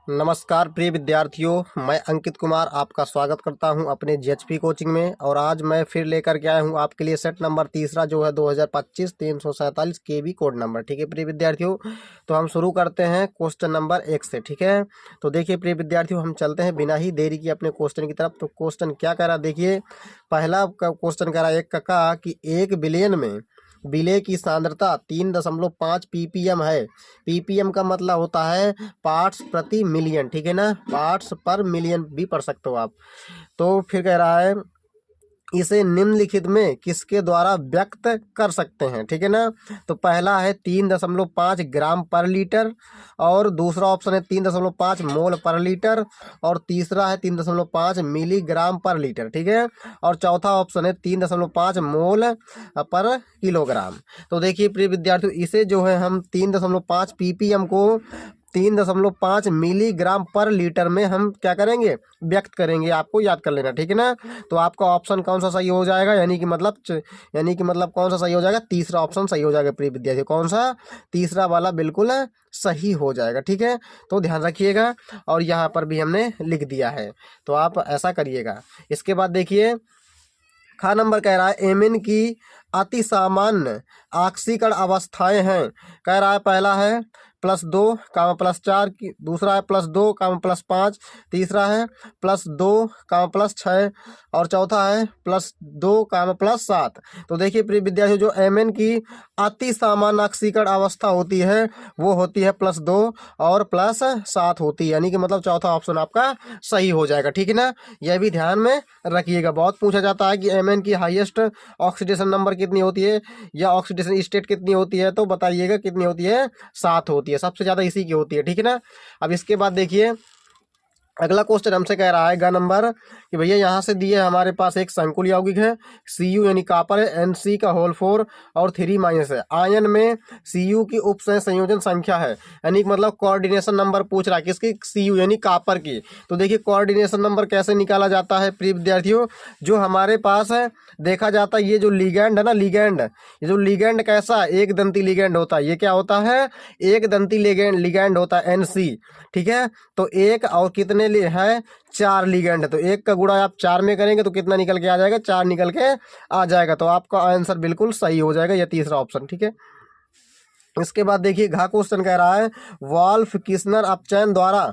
नमस्कार प्रिय विद्यार्थियों, मैं अंकित कुमार आपका स्वागत करता हूं अपने जीएचपी कोचिंग में। और आज मैं फिर लेकर के आया हूं आपके लिए सेट नंबर तीसरा जो है 2025 347 केबी कोड नंबर। ठीक है प्रिय विद्यार्थियों, तो हम शुरू करते हैं क्वेश्चन नंबर 1 से। ठीक है, तो देखिए प्रिय विद्यार्थियों, हम चलते हैं बिना ही देरी के अपने क्वेश्चन की तरफ। तो क्वेश्चन क्या कह रहा है, देखिए पहला क्वेश्चन कह रहा है एक का कि 1 बिलियन में विलेय की सांद्रता 3.5 ppm है। ppm का मतलब होता है पार्ट्स प्रति मिलियन। ठीक है ना, पार्ट्स पर मिलियन भी पढ़ सकते हो आप। तो फिर कह रहा है इसे निम्नलिखित में किसके द्वारा व्यक्त कर सकते हैं। ठीक है ना, तो पहला है 3.5 ग्राम पर लीटर, और दूसरा ऑप्शन है 3.5 मोल पर लीटर, और तीसरा है 3.5 मिलीग्राम पर लीटर। ठीक है, और चौथा ऑप्शन है 3.5 मोल पर किलोग्राम। तो देखिए प्रिय विद्यार्थियों, इसे जो है हम 3.5 ppm को 3.5 मिलीग्राम पर लीटर में हम क्या करेंगे, व्यक्त करेंगे। आपको याद कर लेना। ठीक है ना, तो आपका ऑप्शन कौन सा सही हो जाएगा, यानी कि मतलब कौन सा सही हो जाएगा, तीसरा ऑप्शन सही हो जाएगा प्रिय विद्यार्थी। कौन सा, तीसरा वाला बिल्कुल सही हो जाएगा। ठीक है, तो ध्यान रखिएगा, और यहाँ पर भी हमने लिख दिया है, तो आप ऐसा करिएगा। इसके बाद देखिए खा नंबर कह रहा है एमिन की अति सामान्य ऑक्सीकरण अवस्थाएं हैं। कह रहा है पहला है +2, +4 की, दूसरा है +2, +5, तीसरा है +2, +6, और चौथा है +2, +7। तो देखिए प्रिय विद्यार्थियों, जो एमएन की अति सामान्य ऑक्सीकरण अवस्था होती है वो होती है +2 और +7 होती है, यानी कि मतलब चौथा ऑप्शन आपका सही हो जाएगा। ठीक है ना, यह भी ध्यान में रखिएगा। बहुत पूछा जाता है कि एमएन की हाईएस्ट ऑक्सीडेशन नंबर कितनी होती है या ऑक्सीडेशन स्टेट कितनी होती है, तो बताइएगा कितनी होती है, 7 होती है, सबसे ज़्यादा इसी की होती है। ठीक है ना, अब इसके बाद देखिए अगला क्वेश्चन हमसे कह रहा है ग नंबर कि भैया यहाँ से दिए हमारे पास एक संकुल यौगिक है Cu यानी कापर है, Nc का होल 4 और 3- है। आयन में Cu की उप संयोजन संख्या है, यानी मतलब कोऑर्डिनेशन नंबर पूछ रहा है किसकी, Cu यानी कापर की। तो देखिए कोऑर्डिनेशन नंबर कैसे निकाला जाता है प्रिय विद्यार्थियों, जो हमारे पास है देखा जाता है, ये जो लिगैंड है ना, लिगैंड, ये जो लिगैंड कैसा एक दंती लिगैंड होता है, ये क्या होता है, एक दंती लिगैंड होता है Nc। ठीक है, तो एक और कितने लिए है, 4 लिगेंड है, तो एक का गुणा आप 4 में करेंगे तो कितना निकल के आ जाएगा, 4 निकल के आ जाएगा। तो आपका आंसर बिल्कुल सही हो जाएगा, यह तीसरा ऑप्शन। ठीक है, इसके बाद देखिए घा क्वेश्चन कह रहा है वाल्फ किस्नर अपचयन द्वारा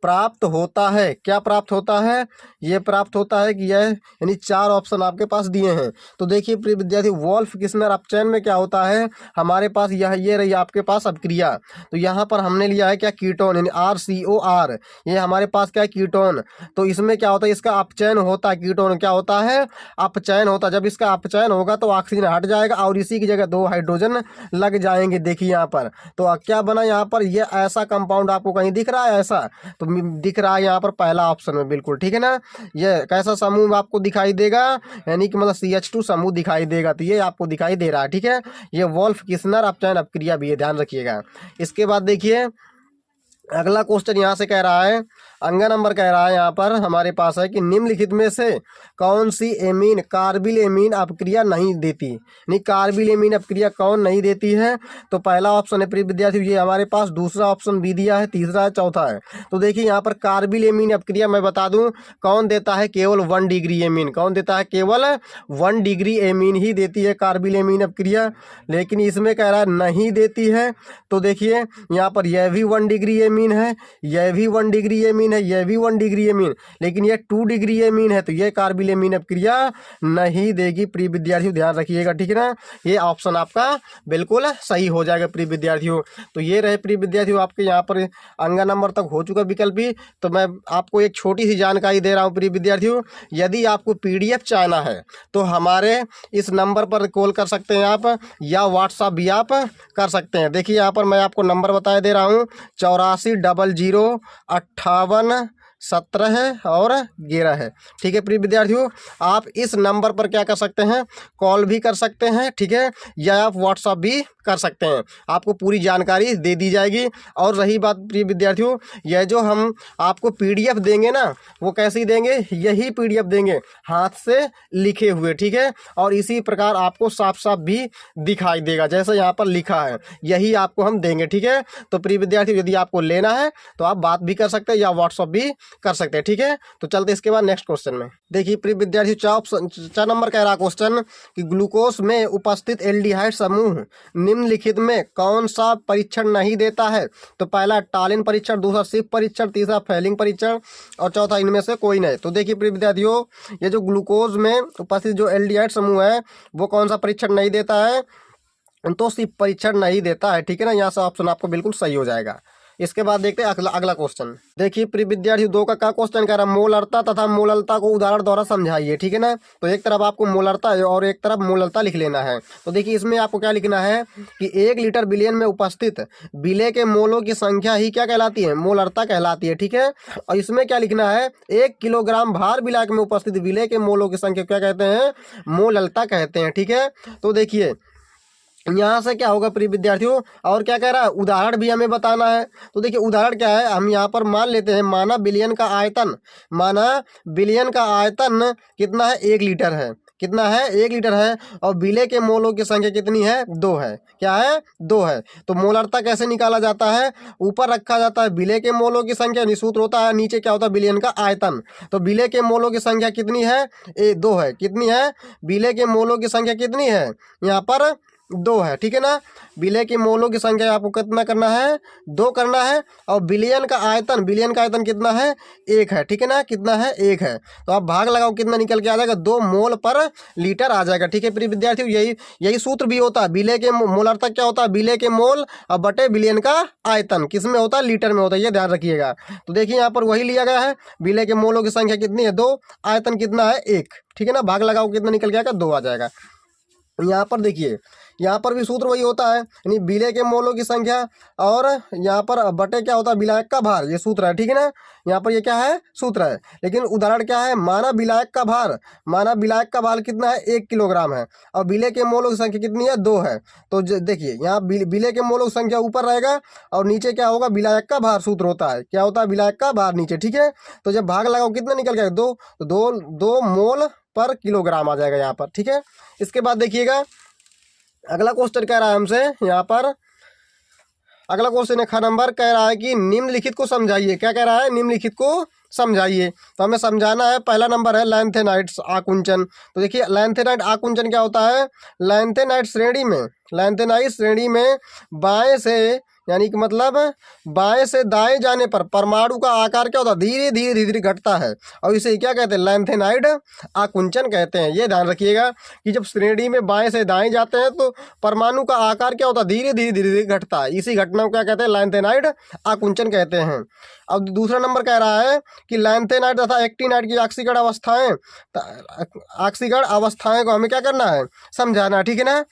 प्राप्त होता है। क्या प्राप्त होता है, ये प्राप्त होता है कि यह, यानी 4 ऑप्शन आपके पास दिए हैं। तो देखिए प्रिय विद्यार्थी, वॉल्फ किस्नर अपचयन में क्या होता है, हमारे पास यह ये रही आपके पास अपक्रिया। तो यहाँ पर हमने लिया है क्या, कीटोन, यानी RCOR, ये हमारे पास क्या है, कीटोन। तो इसमें क्या होता है, इसका अपचयन होता है, कीटोन क्या होता है, अपचयन होता है। जब इसका अपचयन होगा तो ऑक्सीजन हट जाएगा और इसी की जगह 2 हाइड्रोजन लग जाएंगे। देखिए यहाँ पर तो क्या बना, यहाँ पर ये ऐसा कंपाउंड आपको कहीं दिख रहा है, ऐसा तो दिख रहा है यहाँ पर पहला ऑप्शन में बिल्कुल। ठीक है ना, ये कैसा समूह आपको दिखाई देगा, यानी कि मतलब CH2 समूह दिखाई देगा, तो ये आपको दिखाई दे रहा है। ठीक है, ये वॉल्फ किस्नर अपचयन अपक्रिया भी है, ध्यान रखिएगा। इसके बाद देखिए अगला क्वेश्चन यहाँ से कह रहा है, अंगा नंबर कह रहा है यहाँ पर हमारे पास है कि निम्नलिखित में से कौन सी एमीन कार्बिल एमीन अपक्रिया नहीं देती, नहीं कार्बिल एमीन अपक्रिया कौन नहीं देती है। तो पहला ऑप्शन है प्रिय विद्यार्थी ये हमारे पास, दूसरा ऑप्शन भी दिया है, तीसरा है, चौथा है। तो देखिए यहाँ पर कार्बिल एमीन अपक्रिया मैं बता दूं कौन देता है, केवल 1 डिग्री एमीन। कौन देता है, केवल 1 डिग्री एमीन ही देती है कार्बिल एमीन अपक्रिया, लेकिन इसमें कह रहा है नहीं देती है। तो देखिए यहाँ पर यह भी 1 डिग्री एमीन है, यह भी 1 डिग्री एमीन है, यह भी 1 डिग्री एमीन, लेकिन यह 2 डिग्री एमीन है, तो यह कार्बिल एमीन अपक्रिया नहीं देगी प्रिय विद्यार्थियों, ध्यान रखिएगा। ठीक है ना, ये ऑप्शन आपका बिल्कुल सही हो जाएगा प्रिय विद्यार्थियों। तो ये रहे प्रिय विद्यार्थियों आपके यहाँ पर अंगा नंबर तक हो चुका विकल्प ही। तो मैं आपको एक छोटी सी जानकारी दे रहा हूँ प्रिय विद्यार्थियों, यदि आपको PDF चाहना है तो हमारे इस नंबर पर कॉल कर सकते हैं आप, या व्हाट्सअप भी आप कर सकते हैं। देखिए यहाँ पर मैं आपको नंबर बता दे रहा हूँ 8400 58 17 और 11 है। ठीक है प्रिय विद्यार्थियों, आप इस नंबर पर क्या कर सकते हैं, कॉल भी कर सकते हैं, ठीक है, या आप व्हाट्सअप भी कर सकते हैं, आपको पूरी जानकारी दे दी जाएगी। और रही बात प्रिय विद्यार्थियों, यह जो हम आपको पीडीएफ देंगे ना, वो कैसी देंगे, यही पीडीएफ देंगे हाथ से लिखे हुए, ठीक है, और इसी प्रकार आपको साफ साफ भी दिखाई देगा जैसे यहाँ पर लिखा है, यही आपको हम देंगे। ठीक है, तो प्रिय विद्यार्थियों यदि आपको लेना है तो आप बात भी कर सकते हैं या व्हाट्सअप भी कर सकते हैं। ठीक है, तो चलते इसके बाद नेक्स्ट क्वेश्चन में। देखिए प्रिय विद्यार्थियों, 4 नंबर कह रहा क्वेश्चन कि ग्लूकोज में उपस्थित एल्डिहाइड समूह निम्नलिखित में कौन सा परीक्षण नहीं देता है। तो पहला टालिन परीक्षण, दूसरा सिप परीक्षण, तीसरा फेलिंग परीक्षण और चौथा इनमें से कोई नहीं। तो देखिए प्रिय विद्यार्थियों, ये जो ग्लूकोज में उपस्थित जो एल्डिहाइड समूह है वो कौन सा परीक्षण नहीं देता है, तो सिप परीक्षण नहीं देता है। ठीक है ना, यहाँ से ऑप्शन आपको बिल्कुल सही हो जाएगा। इसके बाद देखते हैं अगला क्वेश्चन। देखिए प्रिय विद्यार्थियों, 2 का क्या क्वेश्चन कह रहा है, मोलरता तथा मोललता को उदाहरण द्वारा समझाइए। ठीक है ना, तो एक तरफ आपको मोलरता और एक तरफ मोललता लिख लेना है। तो देखिए इसमें आपको क्या लिखना है कि 1 लीटर विलयन में उपस्थित विलय के मोलों की संख्या ही क्या कहलाती है, मोलरता कहलाती है। ठीक है, और इसमें क्या लिखना है, 1 किलोग्राम भार विलायक में उपस्थित विलय के मोलों की संख्या क्या कहते हैं, मोललता कहते हैं। ठीक है, तो देखिए यहाँ से क्या होगा प्रिय विद्यार्थियों, और क्या कह रहा है, उदाहरण भी हमें बताना है। तो देखिए उदाहरण क्या है, हम यहाँ पर मान लेते हैं माना विलयन का आयतन, माना विलयन का आयतन कितना है, 1 लीटर है, कितना है, 1 लीटर है, और विलय के मोलों की संख्या कितनी है, 2 है, क्या है, 2 है। तो मोलरता कैसे निकाला जाता है, ऊपर रखा जाता है विलय के मोलों की संख्या, सूत्र होता है, नीचे क्या होता है, विलयन का आयतन। तो विलय के मोलों की संख्या कितनी है, 2 है, कितनी है, विलय के मोलों की संख्या कितनी है, यहाँ पर 2 है। ठीक है ना, विलय के मोलों की संख्या आपको कितना करना है, 2 करना है, और विलयन का आयतन, विलयन का आयतन कितना है, 1 है। ठीक है ना, कितना है, 1 है। तो आप भाग लगाओ, कितना निकल के आ जाएगा, 2 मोल पर लीटर आ जाएगा। ठीक है प्रिय विद्यार्थियों, यही सूत्र भी होता है, विलय के मोलरता क्या होता है, विलय के मोल और बटे विलयन का आयतन, किस में होता है, लीटर में होता है, ये ध्यान रखिएगा। तो देखिए यहाँ पर वही लिया गया है, विलय के मोलों की संख्या कितनी है, 2, आयतन कितना है, 1। ठीक है ना, भाग लगाओ, कितना निकल के आएगा, 2 आ जाएगा। यहाँ पर देखिए, यहाँ पर भी सूत्र वही होता है, यानी विलय के मोलों की संख्या और यहाँ पर बटे क्या होता है, विलायक का भार, ये सूत्र है। ठीक है ना, यहाँ पर ये क्या है, सूत्र है, लेकिन उदाहरण क्या है, माना विलायक का भार, माना विलायक का भार कितना है, 1 किलोग्राम है, और विलय के मोलों की संख्या कितनी है, 2 है। तो देखिए यहाँ विलय के मोलों की संख्या ऊपर रहेगा और नीचे क्या होगा, विलायक का भार सूत्र होता है, क्या होता है, विलायक का भार नीचे। ठीक है, तो जब भाग लगाओ कितना निकल गया, 2, तो 2 मोल पर किलोग्राम आ जाएगा यहाँ पर। ठीक है, इसके बाद देखिएगा अगला क्वेश्चन कह रहा है हमसे, यहाँ पर अगला क्वेश्चन है ख नंबर, कह रहा है कि निम्नलिखित को समझाइए। क्या कह रहा है, निम्नलिखित को समझाइए। तो हमें समझाना है, पहला नंबर है लैंथेनाइड आकुंचन। तो देखिए लैंथेनाइड आकुंचन क्या होता है, लैंथेनाइड श्रेणी में बाएं से, यानी कि मतलब बाएं से दाएं जाने पर परमाणु का आकार क्या होता है, धीरे धीरे घटता है, और इसे क्या कहते हैं, लैंथेनाइड आकुंचन कहते हैं। ये ध्यान रखिएगा कि जब श्रेणी में बाएं से दाएं जाते हैं तो परमाणु का आकार क्या होता है, धीरे धीरे घटता है, इसी घटना को क्या कहते हैं, लैंथेनाइड आकुंचन कहते हैं। अब दूसरा नंबर कह रहा है कि लैंथेनाइड तथा एक्टिनाइड की ऑक्सीकरण अवस्थाएं को हमें क्या करना है, समझाना। ठीक है ना,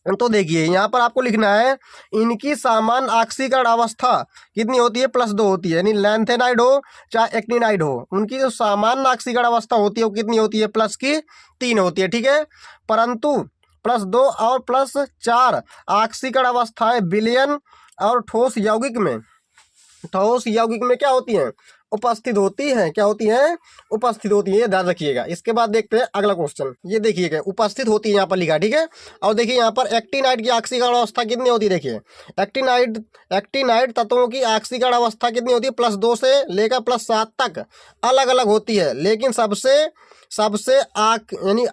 तो देखिए यहाँ पर आपको लिखना है, इनकी सामान्य ऑक्सीकरण अवस्था कितनी होती है, +2 होती है, यानी लैंथेनाइड हो चाहे एक्टिनाइड हो, उनकी जो सामान्य ऑक्सीकरण अवस्था होती है वो कितनी होती है, +3 होती है। ठीक है, परंतु +2 और +4 ऑक्सीकरण अवस्थाएं विलयन और ठोस यौगिक में क्या होती हैं, उपस्थित होती हैं, क्या होती हैं, उपस्थित होती है, ये ध्यान रखिएगा। इसके बाद देखते हैं अगला क्वेश्चन, ये देखिएगा उपस्थित होती है यहाँ पर लिखा। ठीक है, और देखिए यहाँ पर एक्टिनाइड की ऑक्सीकरण अवस्था कितनी होती है, देखिए एक्टिनाइड तत्वों की ऑक्सीकरण अवस्था कितनी होती है, +2 से लेकर +7 तक अलग अलग होती है, लेकिन सबसे यानी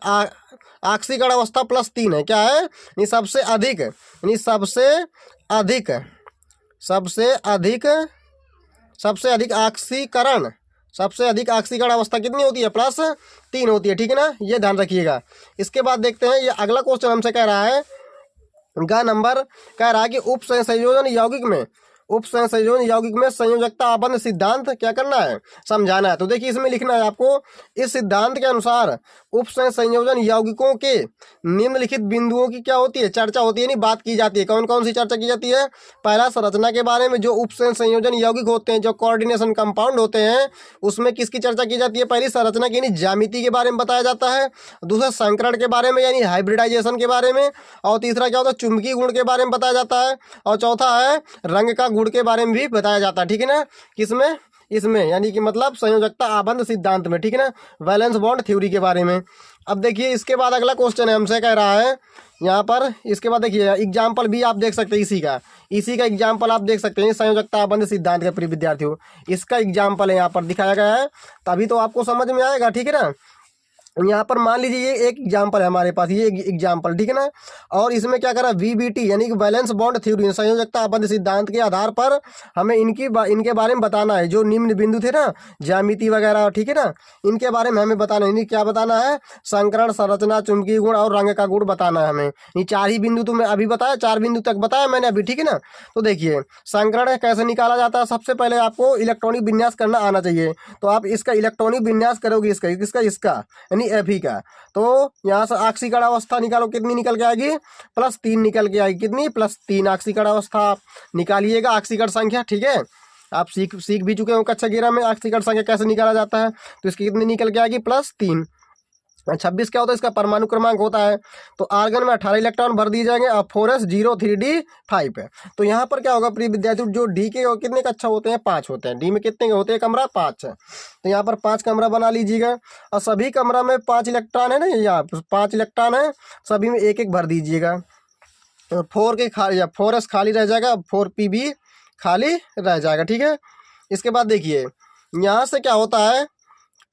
ऑक्सीकरण अवस्था +3 है, क्या है, यानी सबसे अधिक ऑक्सीकरण अवस्था कितनी होती है, +3 होती है। ठीक है ना, ये ध्यान रखिएगा। इसके बाद देखते हैं, ये अगला क्वेश्चन हमसे कह रहा है, ग नंबर कह रहा है कि उप संयोजन यौगिक में उपसंयोजन यौगिक में संयोजकता आबंध सिद्धांत क्या करना है, समझाना है। तो देखिए इसमें लिखना है आपको, इस सिद्धांत के अनुसार उपसंयोजन यौगिकों के निम्नलिखित बिंदुओं की क्या होती है, चर्चा होती है, नहीं बात की जाती है। कौन कौन सी चर्चा की जाती है? पहला, संरचना के बारे में, जो उपसंयोजन यौगिक होते हैं, जो कोऑर्डिनेशन कंपाउंड होते हैं, उसमें किसकी चर्चा की जाती है? पहली संरचना की, यानी ज्यामिति के बारे में बताया जाता है। दूसरा संकरण के बारे में, यानी हाइब्रिडाइजेशन के बारे में। और तीसरा क्या होता है? चुंबकीय गुण के बारे में बताया जाता है। और चौथा है रंग का गुण के बारे में भी बताया जाता है, ठीक है ना। किसमें? इसमें, यानी कि मतलब संयोजकता आबंध सिद्धांत में, ठीक है ना, वैलेंस बॉन्ड थ्योरी के बारे में। अब देखिए इसके बाद अगला क्वेश्चन है, हमसे कह रहा है यहाँ पर, इसके बाद देखिए एग्जाम्पल भी आप देख सकते हैं, इसी का एग्जाम्पल आप देख सकते हैं, संयोजकता आबंध सिद्धांत के प्रिय विद्यार्थियों, इसका एग्जाम्पल है यहाँ पर दिखाया गया है, तभी तो आपको समझ में आएगा, ठीक है ना। यहाँ पर मान लीजिए ये एक एग्जाम्पल है हमारे पास, ये एग्जाम्पल, ठीक है ना। और इसमें क्या करा, वीबीटी यानी कि बैलेंस बॉन्ड थ्योरी, संयोजकता आबंध सिद्धांत के आधार पर हमें इनके बारे में बताना है, जो निम्न बिंदु थे ना, ज्यामिति वगैरह, ठीक है ना, इनके बारे में हमें बताना है। इन्हें क्या बताना है? संकरण, संरचना, चुंबकीय गुण और रंग का गुण बताना है हमें। ये 4 ही बिंदु तो मैं अभी बताया, 4 बिंदु तक बताया मैंने अभी, ठीक है ना। तो देखिए संकरण कैसे निकाला जाता है, सबसे पहले आपको इलेक्ट्रॉनिक विन्यास करना आना चाहिए। तो आप इसका इलेक्ट्रॉनिक विन्यास करोगे, इसका यानी Fe का, तो यहाँ से ऑक्सीकरण अवस्था निकालो, कितनी निकल के आएगी? +3 निकल के आएगी। कितनी? +3 ऑक्सीकरण अवस्था आप निकालिएगा, ऑक्सीकरण संख्या, ठीक है। आप सीख भी चुके हो कक्षा 11 में ऑक्सीकरण संख्या कैसे निकाला जाता है। तो इसकी कितनी निकल के आएगी? +3। 26 क्या होता है? इसका परमाणु क्रमांक होता है। तो आर्गन में 18 इलेक्ट्रॉन भर दिए जाएंगे और 4s03d5 है। तो यहाँ पर क्या होगा प्रिय विद्यार्थी, जो डी के कितने कक्षा होते हैं? 5 होते हैं। डी में कितने के होते हैं कमरा? 5 है। तो यहाँ पर 5 कमरा बना लीजिएगा, और सभी कमरा में 5 इलेक्ट्रॉन है ना, यहाँ 5 इलेक्ट्रॉन है, सभी में एक एक भर दीजिएगा। 4 के खाली, 4s खाली रह जाएगा, 4p भी खाली रह जाएगा, ठीक है। इसके बाद देखिए यहाँ से क्या होता है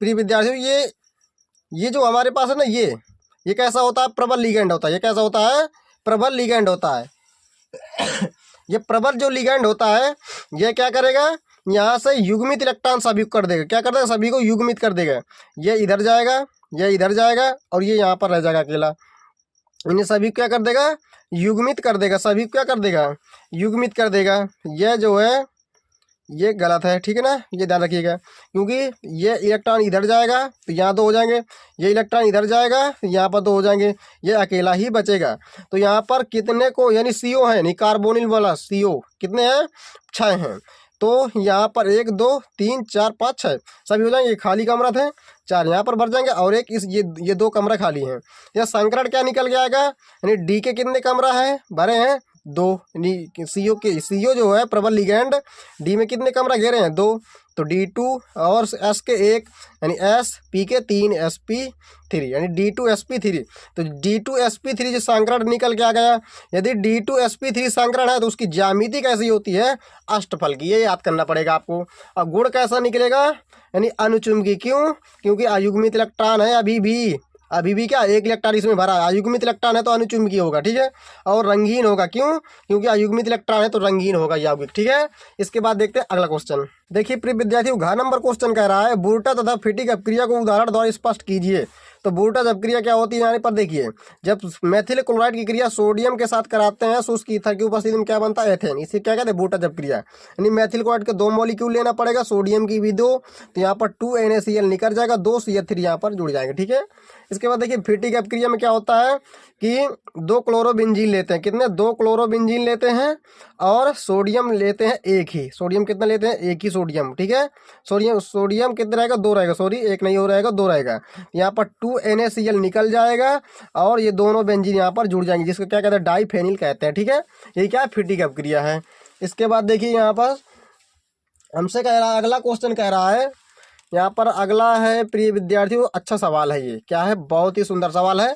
प्रिय विद्यार्थियों, ये जो हमारे पास है ना, ये कैसा होता है? प्रबल लिगैंड होता है। ये कैसा होता है? प्रबल लिगैंड होता है। ये प्रबल जो लिगैंड होता है, ये क्या करेगा? यहाँ से युग्मित इलेक्ट्रॉन सभी को कर देगा। क्या कर देगा? सभी को युग्मित कर देगा। ये इधर जाएगा, ये इधर जाएगा, और ये यहाँ पर रह जाएगा अकेला। इन्हें सभी को क्या कर देगा? युग्मित कर देगा। सभी को क्या कर देगा? युग्मित कर देगा। यह जो है ये गलत है, ठीक है ना, ये ध्यान रखिएगा, क्योंकि ये इलेक्ट्रॉन इधर जाएगा तो यहाँ 2 हो जाएंगे, ये इलेक्ट्रॉन इधर जाएगा तो यहाँ पर 2 हो जाएंगे, ये अकेला ही बचेगा। तो यहाँ पर कितने को, यानी CO है, नहीं कार्बोनिल वाला CO कितने हैं? 6 हैं। तो यहाँ पर 1 2 3 4 5 6 सभी हो जाएंगे। ये खाली कमरा थे, 4 यहाँ पर भर जाएंगे, और एक ये 2 कमरा खाली हैं। यह संकरण क्या निकल के आएगा, यानी डी के कितने कमरा है भरे हैं? 2। यानी CO जो है प्रबल लिगैंड, डी में कितने कमरा घेरे हैं? 2। तो D2 और S के 1, यानी SP के 3 SP3, यानी D2 SP3। तो D2 SP3 जो संकरण निकल के आ गया। यदि D2 SP3 संकरण है तो उसकी ज्यामिति कैसी होती है? अष्टफल की। ये याद करना पड़ेगा आपको। और गुण कैसा निकलेगा? यानी अनुचुंबकीय। क्यों? क्योंकि अयुग्मित इलेक्ट्रॉन है, अभी भी क्या, 1 इलेक्ट्रॉन इसमें भरा है। अयुग्मित इलेक्ट्रॉन है तो अनुचुंबकीय होगा, ठीक है। और रंगीन होगा। क्यों? क्योंकि अयुग्मित इलेक्ट्रॉन है तो रंगीन होगा यौगिक, ठीक है। इसके बाद देखते हैं अगला क्वेश्चन। देखिए प्रिय विद्यार्थियों, घ नंबर क्वेश्चन कह रहा है, बूटा तथा फिटिक अपक्रिया को उदाहरण द्वारा स्पष्ट कीजिए। तो बूटा अपक्रिया क्या होती है? यहाँ पर देखिए, जब मेथिल क्लोराइड की क्रिया सोडियम के साथ कराते हैं तो उसकी ईथर की उपस्थिति में क्या बनता है? एथेन। इसे क्या कहते हैं? बूटा अपक्रिया। यानी मेथिल क्लोराइड के 2 मॉलिक्यूल लेना पड़ेगा, सोडियम की भी 2, तो यहाँ पर 2 NaCl निकल जाएगा, 2 CH3 यहाँ पर जुड़ जाएंगे, ठीक है। इसके बाद देखिए फिटिक अपक्रिया में क्या होता है कि 2 क्लोरोबेंजीन लेते हैं। कितने? 2 क्लोरोबेंजीन लेते हैं, और सोडियम लेते हैं 1 ही। सोडियम कितना लेते हैं? 1 ही सोडियम, ठीक है। सोडियम कितना रहेगा? 2 रहेगा, सॉरी 1 नहीं हो रहेगा, 2 रहेगा। यहाँ पर 2 NaCl निकल जाएगा, और ये दोनों बेंजीन यहाँ पर जुड़ जाएंगे, जिसको क्या कहते हैं? डाइफेनिल कहते हैं, ठीक है। ये क्या है? फिटिक अपक्रिया है। इसके बाद देखिए यहाँ पर हमसे कह रहा है, अगला क्वेश्चन कह रहा है, यहाँ पर अगला है प्रिय विद्यार्थियों, अच्छा सवाल है। ये क्या है? बहुत ही सुंदर सवाल है।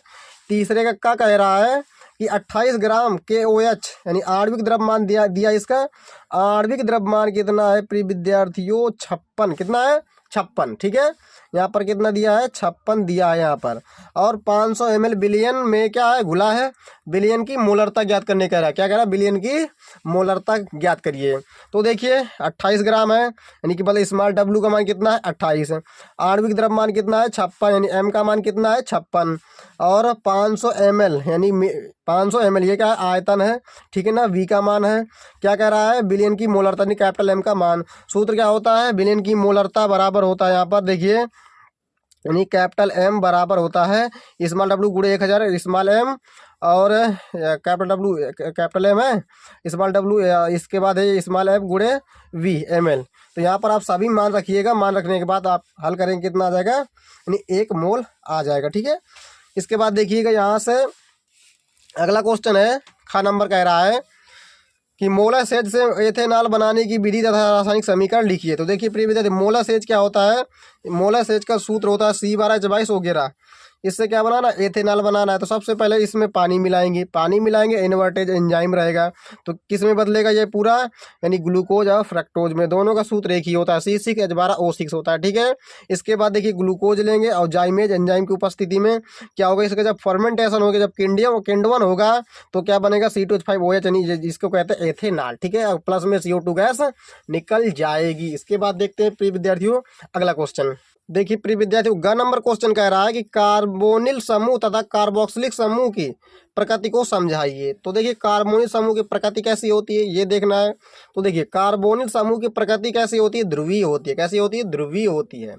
तीसरे का कह रहा है कि 28 ग्राम KOH यानी आणविक द्रव्यमान दिया इसका। आणविक द्रव्यमान कितना है प्रिय विद्यार्थियों? 56। कितना है? 56, ठीक है। यहाँ पर कितना दिया है? 56 दिया है यहाँ पर। और 500 ml बिलियन में क्या है? घुला है। बिलियन की मोलरता ज्ञात करने कह रहा है। क्या कह रहा है? बिलियन की मोलरता ज्ञात करिए। तो देखिए 28 ग्राम है, यानी कि मतलब स्मॉल W का मान कितना है? 28 है। आणविक द्रव्यमान कितना है? 56, यानी M का मान कितना है? 56। और 500 ml, यानी 500 ml ये क्या है? आयतन है, ठीक है ना। V का मान है। क्या कह रहा है? बिलियन विलेन की मोलरता यानी कैपिटल एम का मान। सूत्र क्या होता है, विलेन की मोलरता बराबर होता है यहाँ पर देखिए, यानी कैपिटल एम बराबर होता है स्मॉल डब्ल्यू गुणे 1000 स्मॉल एम, और कैपिटल एम है, स्मॉल डब्ल्यू इसके बाद है स्मॉल एम गुणे वी एम एल। तो यहाँ पर आप सभी मान रखिएगा, मान रखने के बाद आप हल करेंगे कितना आ जाएगा, यानी 1 मोल आ जाएगा। ठीक है, इसके बाद देखिएगा यहाँ से अगला क्वेश्चन है, खा नंबर कह रहा है कि मोलासेज से एथेनॉल बनाने की विधि तथा रासायनिक समीकरण लिखिए। तो देखिए प्रिय विद्यार्थी, मोलासेज क्या होता है, मोलासेज का सूत्र होता है C12H22 वगैरह। इससे क्या बनाना, एथेनॉल बनाना है। तो सबसे पहले इसमें पानी मिलाएंगे, पानी मिलाएंगे, इन्वर्टेज एंजाइम रहेगा, तो किस में बदलेगा ये पूरा, यानी ग्लूकोज और फ्रक्टोज में। दोनों का सूत्र एक ही होता है, C6H12O6 होता है। ठीक है, इसके बाद देखिए ग्लूकोज लेंगे और जाइमेज एंजाइम की उपस्थिति में क्या होगा, इसका जब फर्मेंटेशन होगा, जब किंडवन होगा तो क्या बनेगा, C2H5OH, यानी जिसको कहते हैं एथेनॉल। ठीक है, प्लस में CO2 गैस निकल जाएगी। इसके बाद देखते हैं प्रिय विद्यार्थियों अगला क्वेश्चन। देखिए प्रिय विद्यार्थियों, ग नंबर क्वेश्चन कह रहा है कि कार्बोनिल समूह तथा कार्बोक्सिलिक समूह की प्रकृति को समझाइए। तो देखिए कार्बोनिल समूह की प्रकृति कैसी होती है ये देखना है। तो देखिए कार्बोनिल समूह की प्रकृति कैसी होती है, ध्रुवीय होती है। कैसी होती है, ध्रुवीय होती है,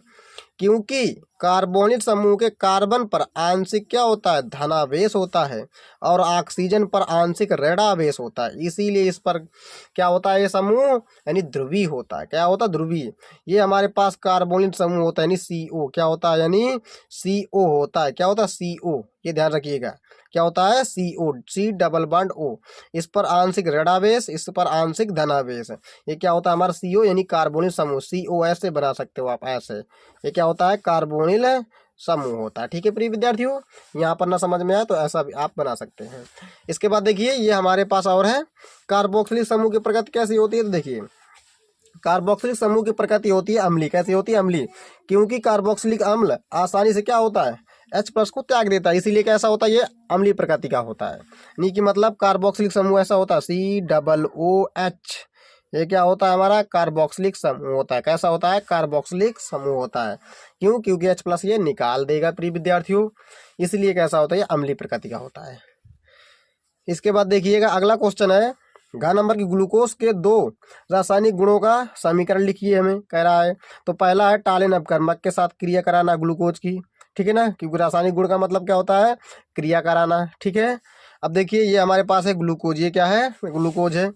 क्योंकि कार्बोनिल समूह के कार्बन पर आंशिक क्या होता है, धनावेश होता है, और ऑक्सीजन पर आंशिक ऋणावेश होता है। इसीलिए इस पर क्या होता है, ये समूह यानी ध्रुवीय होता है। क्या होता है, ध्रुवीय। ये हमारे पास कार्बोनिल समूह होता है यानी CO, क्या होता है, यानी CO होता है। क्या होता है, CO, ये ध्यान रखिएगा, क्या होता है, CO, C double bond O। इस पर आंशिक ऋणावेश, इस पर आंशिक धनावेश। ये क्या होता है, हमारा CO यानी कार्बोनिल समूह। CO ऐसे बना सकते हो आप, ऐसे। ये क्या होता है, कार्बोनिल समूह होता है। ठीक है प्रिय विद्यार्थियों, यहाँ पर ना समझ में आए तो ऐसा भी आप बना सकते हैं। इसके बाद देखिए ये हमारे पास और है, कार्बोक्सिलिक समूह की प्रकृति कैसी होती है। तो देखिए कार्बोक्सिलिक समूह की प्रकृति होती है अम्लीय। कैसी होती है, अम्लीय, क्योंकि कार्बोक्सिलिक अम्ल आसानी से क्या होता है, H+ को त्याग देता है, इसीलिए कैसा होता है, ये अम्लीय प्रकृति का होता है। यानी कि मतलब कार्बोक्सिलिक समूह ऐसा होता है, COOH। ये क्या होता है, हमारा कार्बोक्सिलिक समूह होता है। कैसा होता है, कार्बोक्सिलिक समूह होता है। क्यों, क्योंकि H+ ये निकाल देगा प्रिय विद्यार्थियों, इसलिए कैसा होता है, ये अम्लीय प्रकृति का होता है। इसके बाद देखिएगा अगला क्वेश्चन है, घ नंबर की ग्लूकोज के 2 रासायनिक गुणों का समीकरण लिखिए, हमें कह रहा है। तो पहला है टालेन अपकर्मक के साथ क्रिया कराना ग्लूकोज की। ठीक है ना, क्योंकि रासायनिक गुण का मतलब क्या होता है, क्रिया कराना। ठीक है, अब देखिए ये हमारे पास है ग्लूकोज, ये क्या है, ग्लूकोज है।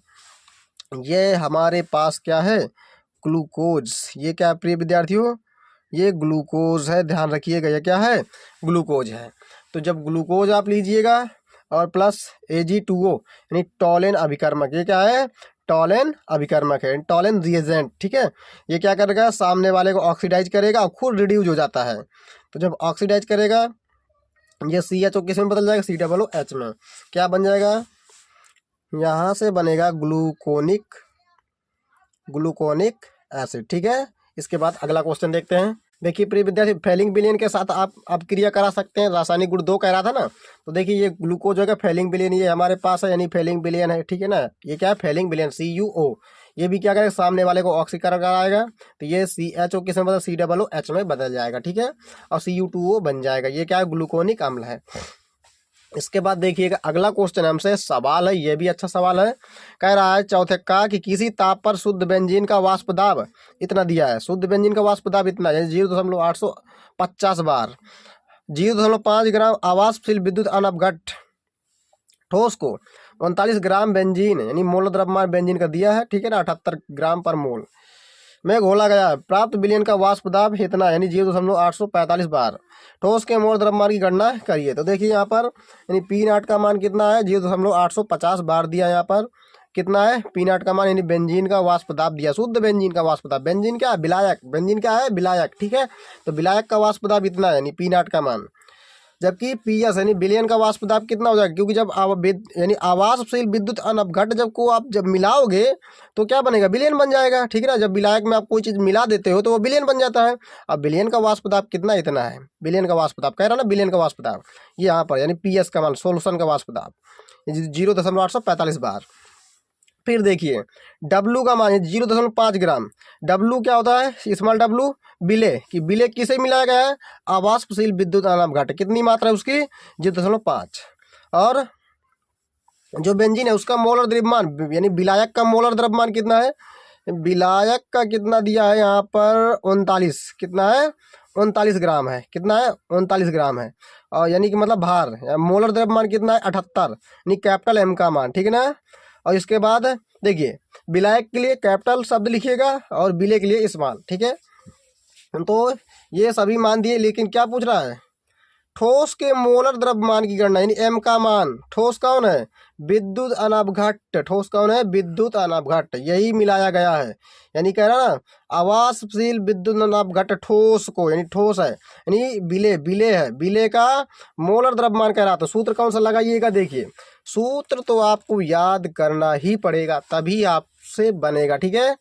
ये हमारे पास क्या है, ग्लूकोज। ये क्या है प्रिय विद्यार्थियों, ये ग्लूकोज है, ध्यान रखिएगा, ये क्या है, ग्लूकोज है। तो जब ग्लूकोज आप लीजिएगा और प्लस Ag2O यानी टॉलेन अभिकर्मक, ये क्या है, टॉलेन अभिकर्मक है, टॉलेन रिएजेंट। ठीक है, ये क्या करेगा, सामने वाले को ऑक्सीडाइज करेगा और खुद रिड्यूज हो जाता है। तो जब ऑक्सीडाइज करेगा ये CHO किस में बदल जाएगा, COOH में। क्या बन जाएगा, यहाँ से बनेगा ग्लूकोनिक एसिड। ठीक है, इसके बाद अगला क्वेश्चन देखते हैं। देखिए प्रिय विद्यार्थी, फेलिंग विलेन के साथ आप क्रिया करा सकते हैं। रासायनिक गुण 2 कह रहा था ना, तो देखिए ये ग्लूकोज होगा, फेलिंग विलेन ये हमारे पास है, यानी फेलिंग विलेन है। ठीक है ना, ये क्या है, फेलिंग विलेन CuO। ये भी क्या करेगा, सामने वाले को ऑक्सीकरण कराएगा, तो ये CHO किस में बदल, COOH में बदल जाएगा। ठीक है, और Cu2O बन जाएगा। ये क्या है, ग्लूकोनिक अम्ल है। इसके बाद देखिएगा अगला क्वेश्चन हमसे सवाल है, ये भी अच्छा सवाल है। कह रहा है चौथे का कि किसी ताप पर शुद्ध बेंजीन का वाष्प दाब इतना दिया है। शुद्ध बेंजीन का वाष्प दाब इतना है 0.850 बार। 0.5 ग्राम आवासशील विद्युत अनवघट ठोस को 39 ग्राम बेंजीन यानी मोल द्रव्यमान बेंजीन का दिया है। ठीक है ना, 78 ग्राम पर मोल में घोला गया है। प्राप्त विलयन का वाष्प दाब इतना यानी 0.845 बार। ठोस के मोल द्रव्यमान की गणना करिए। तो देखिए यहाँ पर यानी P0 का मान कितना है, 0.850 बार दिया। यहाँ पर कितना है, P0 का मान यानी बेंजीन का वाष्प दाब दिया, शुद्ध बेंजीन का वाष्प दाब। बेंजीन क्या है, विलायक, बेंजीन क्या है, विलायक। ठीक है, तो विलायक का वाष्प दाब इतना है यानी P0 का मान। जबकि PS यानी विलयन का वाष्प दाब कितना हो जाएगा, क्योंकि जब यानी आवासशील विद्युत अनवघट जब मिलाओगे तो क्या बनेगा, विलयन बन जाएगा। ठीक है ना, जब विलायक में आप कोई चीज़ मिला देते हो तो वो विलयन बन जाता है। अब विलयन का वाष्प दाब कितना, इतना है। विलयन का वाष्प दाब कह रहा ना, विलयन का वाष्प दाब ये यहाँ पर यानी PS का मान, सोल्यूशन का वाष्प दाब 0.845 बार। फिर देखिए W का मान है 0.5 ग्राम। W क्या होता है, स्मॉल W विलय, कि विलय किसे मिलाया गया है, आवासशील विद्युत अनवघट। कितनी मात्रा है उसकी, 0.5। और जो बेंजीन है उसका मोलर द्रव्यमान यानी विलायक का मोलर द्रव्यमान कितना है, विलायक का कितना दिया है यहाँ पर 39, कितना है 39 ग्राम है, कितना है 39 ग्राम है। और यानी कि मतलब भार, मोलर द्रव्यमान कितना है 78, यानी कैपिटल एम का मान, ठीक है ना। और इसके बाद देखिए विलायक के लिए कैपिटल शब्द लिखिएगा और विलेय के लिए स्मॉल, ठीक है। तो ये सभी मान दिए, लेकिन क्या पूछ रहा है, ठोस के मोलर द्रव्यमान की गणना, यानी एम का मान। ठोस कौन है, विद्युत अनापघट्ट, ठोस कौन है, विद्युत अनापघट्ट, यही मिलाया गया है। यानी कह रहा ना आवासशील विद्युत अनापघट्ट ठोस को, यानी ठोस है, यानी विलेय, विलेय है, विलेय का मोलर द्रव्यमान कह रहा। तो सूत्र कौन सा लगाइएगा, देखिए सूत्र तो आपको याद करना ही पड़ेगा तभी आपसे बनेगा, ठीक है।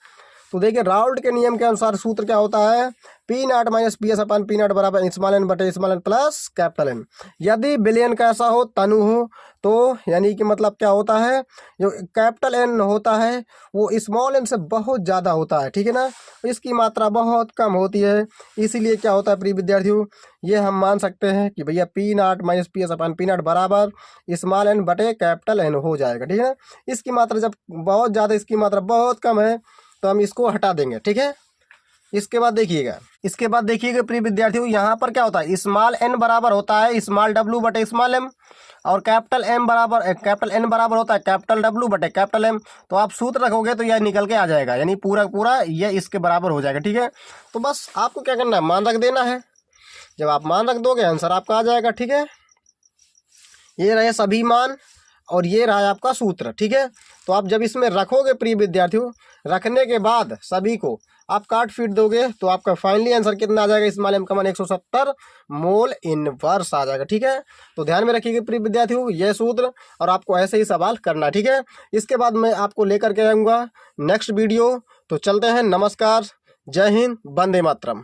तो देखिए राउल्ट के नियम के अनुसार सूत्र क्या होता है, p nought minus p s अपन पी नॉट बराबर स्मॉल एन बटे small n plus capital n. यदि बिलियन का ऐसा हो, तनु हो, तो यानी कि मतलब क्या होता है, जो कैपिटल एन होता है वो स्मॉल एन से बहुत ज़्यादा होता है, ठीक है ना। इसकी मात्रा बहुत कम होती है, इसीलिए क्या होता है प्रिय विद्यार्थियों, ये हम मान सकते हैं कि भैया P nought minus p s अपन पी नॉट बराबर स्मॉल एन बटे कैपिटल एन हो जाएगा, ठीक है ना। इसकी मात्रा जब बहुत ज़्यादा, इसकी मात्रा बहुत कम है तो हम इसको हटा देंगे, ठीक है। इसके बाद देखिएगा प्रिय विद्यार्थियों, यहाँ पर क्या होता है, स्मॉल एन बराबर होता है स्मॉल डब्लू बटे स्मॉल एम, और कैपिटल एन बराबर होता है कैपिटल डब्लू बटे कैपिटल एम। तो आप सूत्र रखोगे तो यह निकल के आ जाएगा, यानी पूरा पूरा यह इसके बराबर हो जाएगा, ठीक है। तो बस आपको क्या करना है, मान रख देना है। जब आप मान रख दोगे आंसर आपका आ जाएगा, ठीक है। ये रहे सभी मान और ये रहा आपका सूत्र, ठीक है। तो आप जब इसमें रखोगे प्रिय विद्यार्थियों, रखने के बाद सभी को आप काट फीट दोगे तो आपका फाइनली आंसर कितना आ जाएगा, स्मॉल एम का मान 170 मोल इनवर्स आ जाएगा, ठीक है। तो ध्यान में रखिएगा प्रिय विद्यार्थियों ये सूत्र, और आपको ऐसे ही सवाल करना, ठीक है। इसके बाद मैं आपको लेकर के आऊँगा नेक्स्ट वीडियो। तो चलते हैं, नमस्कार, जय हिंद, वंदे मातरम।